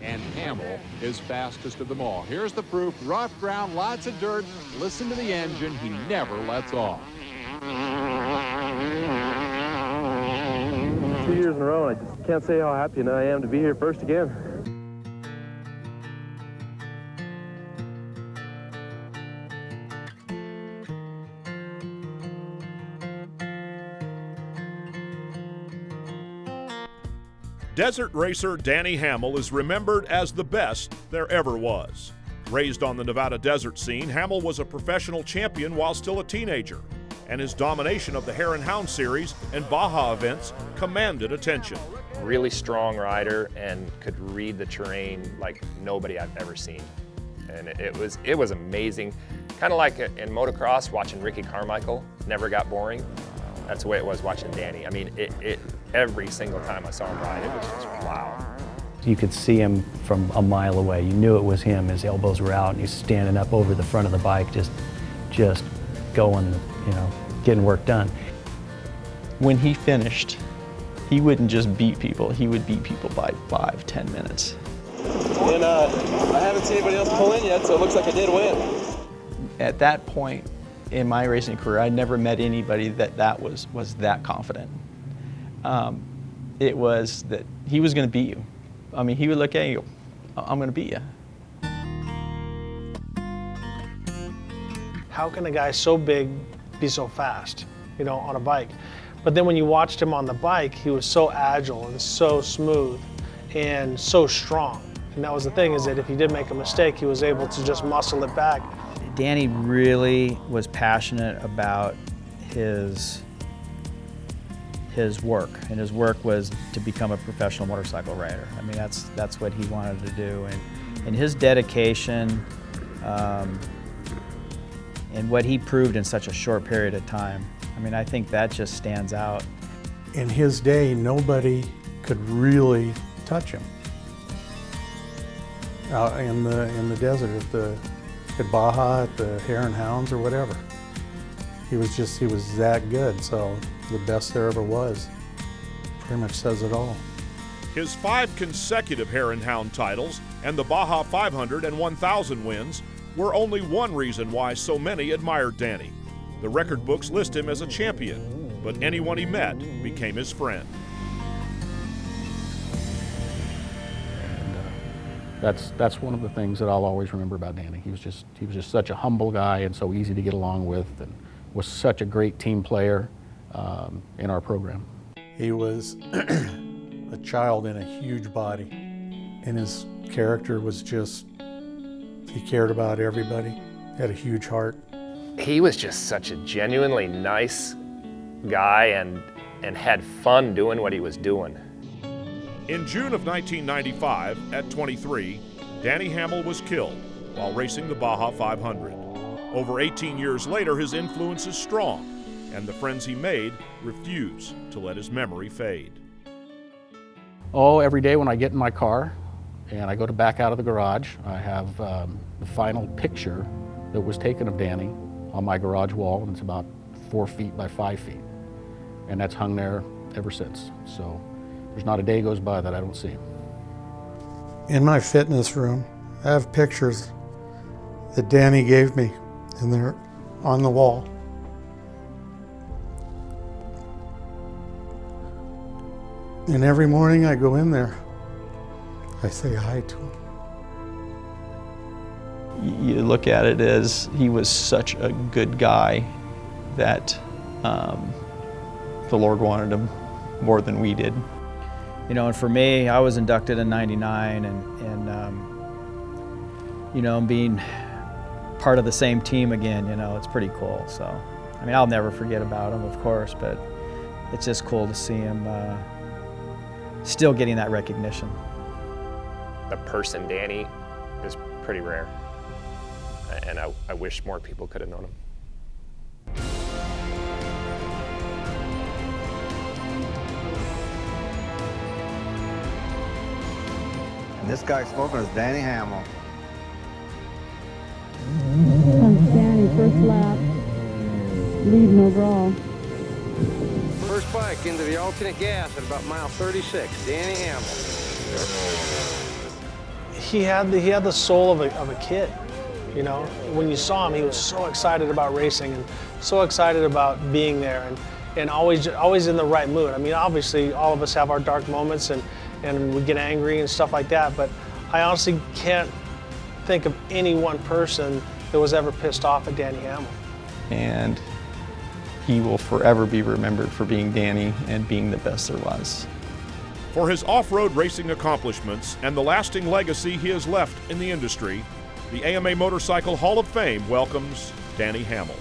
And Hamel is fastest of them all. Here's the proof. Rough ground, lots of dirt. Listen to the engine. He never lets off. 2 years in a row, and I just can't say how happy I am to be here first again. Desert racer Danny Hamel is remembered as the best there ever was. Raised on the Nevada desert scene, Hamel was a professional champion while still a teenager, and his domination of the Hare Hound series and Baja events commanded attention. Really strong rider and could read the terrain like nobody I've ever seen. And it was amazing. Kind of like in motocross, watching Ricky Carmichael, never got boring. That's the way it was watching Danny. I mean, every single time I saw him ride, it was just wow. You could see him from a mile away. You knew it was him. His elbows were out, and he's standing up over the front of the bike, just going, you know, getting work done. When he finished, he wouldn't just beat people. He would beat people by 5-10 minutes. And I haven't seen anybody else pull in yet, so it looks like I did win. At that point in my racing career, I never met anybody that was that confident. It was that he was going to beat you. I mean, he would look at you, I'm going to beat you. How can a guy so big be so fast, you know, on a bike? But then when you watched him on the bike, he was so agile and so smooth and so strong. And that was the thing, is that if he did make a mistake, he was able to just muscle it back. Danny really was passionate about his work, and his work was to become a professional motorcycle rider. I mean, that's what he wanted to do, and his dedication and what he proved in such a short period of time. I mean, I think that just stands out. In his day, nobody could really touch him out in the desert at Baja, at the Hare Hounds or whatever. He was that good, so the best there ever was. Pretty much says it all. His 5 consecutive Hare Hound titles and the Baja 500 and 1000 wins were only one reason why so many admired Danny. The record books list him as a champion, but anyone he met became his friend. That's one of the things that I'll always remember about Danny. He was just such a humble guy and so easy to get along with, and was such a great team player in our program. He was a child in a huge body, and his character was just, he cared about everybody, had a huge heart. He was just such a genuinely nice guy and had fun doing what he was doing. In June of 1995, at 23, Danny Hamel was killed while racing the Baja 500. Over 18 years later, his influence is strong, and the friends he made refuse to let his memory fade. Oh, every day when I get in my car and I go to back out of the garage, I have the final picture that was taken of Danny on my garage wall, and it's about 4 feet by 5 feet. And that's hung there ever since. So there's not a day goes by that I don't see him. In my fitness room, I have pictures that Danny gave me, and they're on the wall. And every morning I go in there, I say hi to him. You look at it as he was such a good guy that the Lord wanted him more than we did. You know, and for me, I was inducted in '99, and you know, being part of the same team again, you know, it's pretty cool. So, I mean, I'll never forget about him, of course, but it's just cool to see him still getting that recognition. The person Danny is pretty rare, and I wish more people could have known him. And this guy smoking is Danny Hamel. Comes Danny, first lap, leading overall. First bike into the alternate gas at about mile 36, Danny Hamel. he had the soul of a kid. You know, when you saw him, he was so excited about racing and so excited about being there, and always in the right mood. I mean, obviously, all of us have our dark moments and we get angry and stuff like that, but I honestly can't think of any one person that was ever pissed off at Danny Hamel. And he will forever be remembered for being Danny and being the best there was. For his off-road racing accomplishments and the lasting legacy he has left in the industry, the AMA Motorcycle Hall of Fame welcomes Danny Hamel.